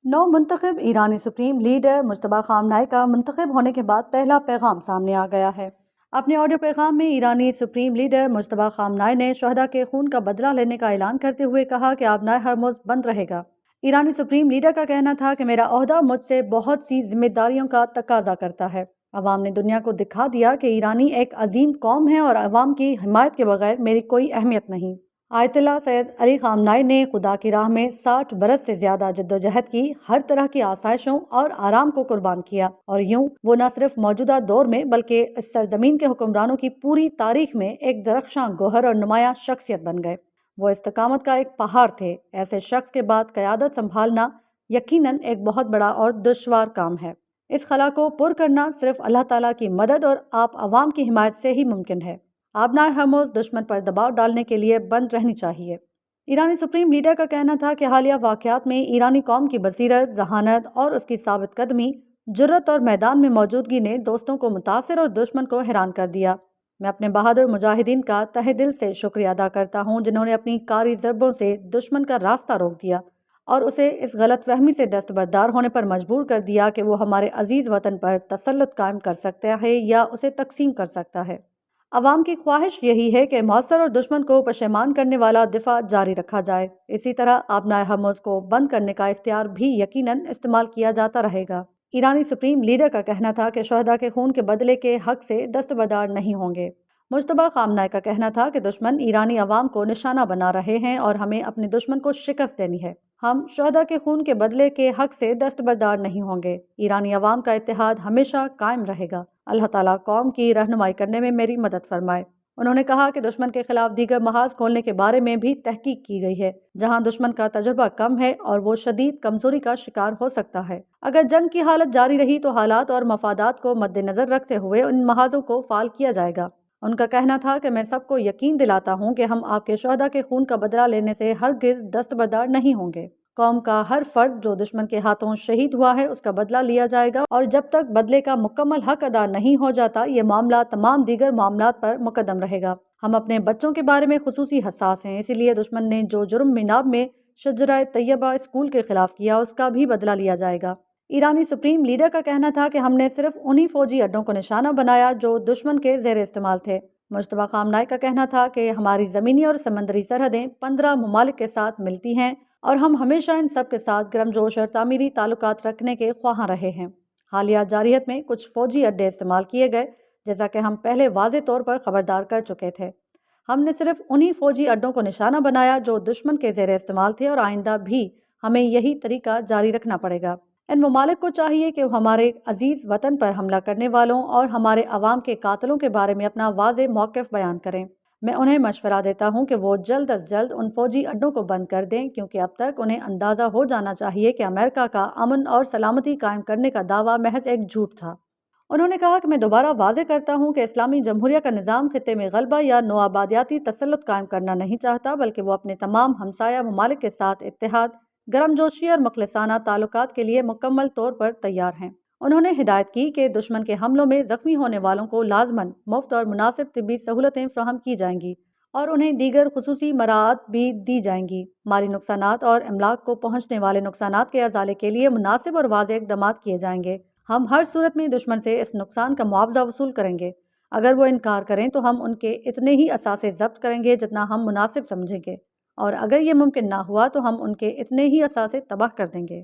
نو منتخب ایرانی supreme leader Mujtaba خامنہئی کا منتخب ہونے کے بعد پہلا پیغام سامنے آ گیا ہے۔ اپنے آڈیو پیغام میں ایرانی سپریم لیڈر مجتبیٰ خامنہئی نے شہداء کے خون کا بدلہ لینے کا اعلان کرتے ہوئے کہا کہ آبنائے ہرمز بند رہے گا۔ ایرانی سپریم لیڈر کا کہنا تھا کہ میرا عہدہ مجھ سے بہت سی ذمہ داریوں کا تقاضا کرتا ہے۔ عوام نے دنیا کو دکھا دیا کہ ایرانی ایک عظیم قوم ہے اور عوام کی حمایت کے بغیر میری کوئی اہمیت نہیں۔ آیت اللہ سید علی خامنہئی نے خدا کی راہ میں 60 برس سے زیادہ جدوجہد کی، ہر طرح کی آسائشوں اور آرام کو قربان کیا، اور یوں وہ نہ صرف موجودہ دور میں بلکہ اس سرزمین کے حکمرانوں کی پوری تاریخ میں ایک درخشاں گوہر اور نمایاں شخصیت بن گئے۔ وہ استقامت کا ایک پہاڑ تھے۔ ایسے شخص کے بعد قیادت سنبھالنا یقیناً ایک بہت بڑا اور دشوار کام ہے۔ اس خلا کو پر کرنا صرف اللہ تعالیٰ کی مدد اور آپ عوام کی حمایت سے ہی ممکن ہے۔ آبنائے ہرمز دشمن پر دباؤ ڈالنے کے لیے بند رہنی چاہیے۔ ایرانی سپریم لیڈر کا کہنا تھا کہ حالیہ واقعات میں ایرانی قوم کی بصیرت، ذہانت اور اس کی ثابت قدمی، جرأت اور میدان میں موجودگی نے دوستوں کو متاثر اور دشمن کو حیران کر دیا۔ میں اپنے بہادر مجاہدین کا تہہ دل سے شکریہ ادا کرتا ہوں جنہوں نے اپنی کاری ضربوں سے دشمن کا راستہ روک دیا اور اسے اس غلط فہمی سے دستبردار ہونے پر مجبور کر دیا کہ وہ ہمارے عزیز وطن پر تسلط قائم کر سکتا ہے یا اسے تقسیم کر سکتا ہے۔ عوام کی خواہش یہی ہے کہ مؤثر اور دشمن کو پشیمان کرنے والا دفاع جاری رکھا جائے۔ اسی طرح آبنائے ہرمز کو بند کرنے کا اختیار بھی یقیناً استعمال کیا جاتا رہے گا۔ ایرانی سپریم لیڈر کا کہنا تھا کہ شہداء کے خون کے بدلے کے حق سے دستبردار نہیں ہوں گے۔ مجتبیٰ خامنہئی کا کہنا تھا کہ دشمن ایرانی عوام کو نشانہ بنا رہے ہیں اور ہمیں اپنے دشمن کو شکست دینی ہے۔ ہم شہداء کے خون کے بدلے کے حق سے دستبردار نہیں ہوں گے۔ ایرانی عوام کا اتحاد ہمیشہ قائم رہے گا۔ اللہ تعالیٰ قوم کی رہنمائی کرنے میں میری مدد فرمائے۔ انہوں نے کہا کہ دشمن کے خلاف دیگر محاذ کھولنے کے بارے میں بھی تحقیق کی گئی ہے، جہاں دشمن کا تجربہ کم ہے اور وہ شدید کمزوری کا شکار ہو سکتا ہے۔ اگر جنگ کی حالت جاری رہی تو حالات اور مفادات کو مد نظر رکھتے ہوئے ان محاذوں کو فعال کیا جائے گا۔ ان کا کہنا تھا کہ میں سب کو یقین دلاتا ہوں کہ ہم آپ کے شہداء کے خون کا بدلہ لینے سے ہرگز دستبردار نہیں ہوں گے۔ قوم کا ہر فرد جو دشمن کے ہاتھوں شہید ہوا ہے اس کا بدلہ لیا جائے گا، اور جب تک بدلے کا مکمل حق ادا نہیں ہو جاتا یہ معاملہ تمام دیگر معاملات پر مقدم رہے گا۔ ہم اپنے بچوں کے بارے میں خصوصی حساس ہیں، اسی لیے دشمن نے جو جرم میناب میں شجرہ طیبہ اسکول کے خلاف کیا اس کا بھی بدلہ لیا جائے گا۔ ایرانی سپریم لیڈر کا کہنا تھا کہ ہم نے صرف انہی فوجی اڈوں کو نشانہ بنایا جو دشمن کے زیر استعمال تھے۔ مجتبیٰ خامنہئی کا کہنا تھا کہ ہماری زمینی اور سمندری سرحدیں 15 ممالک کے ساتھ ملتی ہیں اور ہم ہمیشہ ان سب کے ساتھ گرمجوش اور تعمیری تعلقات رکھنے کے خواہاں رہے ہیں۔ حالیہ جارحیت میں کچھ فوجی اڈے استعمال کیے گئے، جیسا کہ ہم پہلے واضح طور پر خبردار کر چکے تھے۔ ہم نے صرف انہی فوجی اڈوں کو نشانہ بنایا جو دشمن کے زیر استعمال تھے، اور آئندہ بھی ہمیں یہی طریقہ جاری رکھنا پڑے گا۔ ان ممالک کو چاہیے کہ وہ ہمارے عزیز وطن پر حملہ کرنے والوں اور ہمارے عوام کے قاتلوں کے بارے میں اپنا واضح موقف بیان کریں۔ میں انہیں مشورہ دیتا ہوں کہ وہ جلد از جلد ان فوجی اڈوں کو بند کر دیں، کیونکہ اب تک انہیں اندازہ ہو جانا چاہیے کہ امریکہ کا امن اور سلامتی قائم کرنے کا دعویٰ محض ایک جھوٹ تھا۔ انہوں نے کہا کہ میں دوبارہ واضح کرتا ہوں کہ اسلامی جمہوریہ کا نظام خطے میں غلبہ یا نوآبادیاتی تسلط قائم کرنا نہیں چاہتا، بلکہ وہ اپنے تمام ہمسایہ ممالک کے ساتھ اتحاد، گرمجوشی اور مخلصانہ تعلقات کے لیے مکمل طور پر تیار ہیں۔ انہوں نے ہدایت کی کہ دشمن کے حملوں میں زخمی ہونے والوں کو لازماً مفت اور مناسب طبی سہولتیں فراہم کی جائیں گی اور انہیں دیگر خصوصی مراعات بھی دی جائیں گی۔ مالی نقصانات اور املاک کو پہنچنے والے نقصانات کے ازالے کے لیے مناسب اور واضح اقدامات کیے جائیں گے۔ ہم ہر صورت میں دشمن سے اس نقصان کا معاوضہ وصول کریں گے۔ اگر وہ انکار کریں تو ہم ان کے اتنے ہی اثاثے ضبط کریں گے جتنا ہم مناسب سمجھیں گے، اور اگر یہ ممکن نہ ہوا تو ہم ان کے اتنے ہی اثاثے تباہ کر دیں گے۔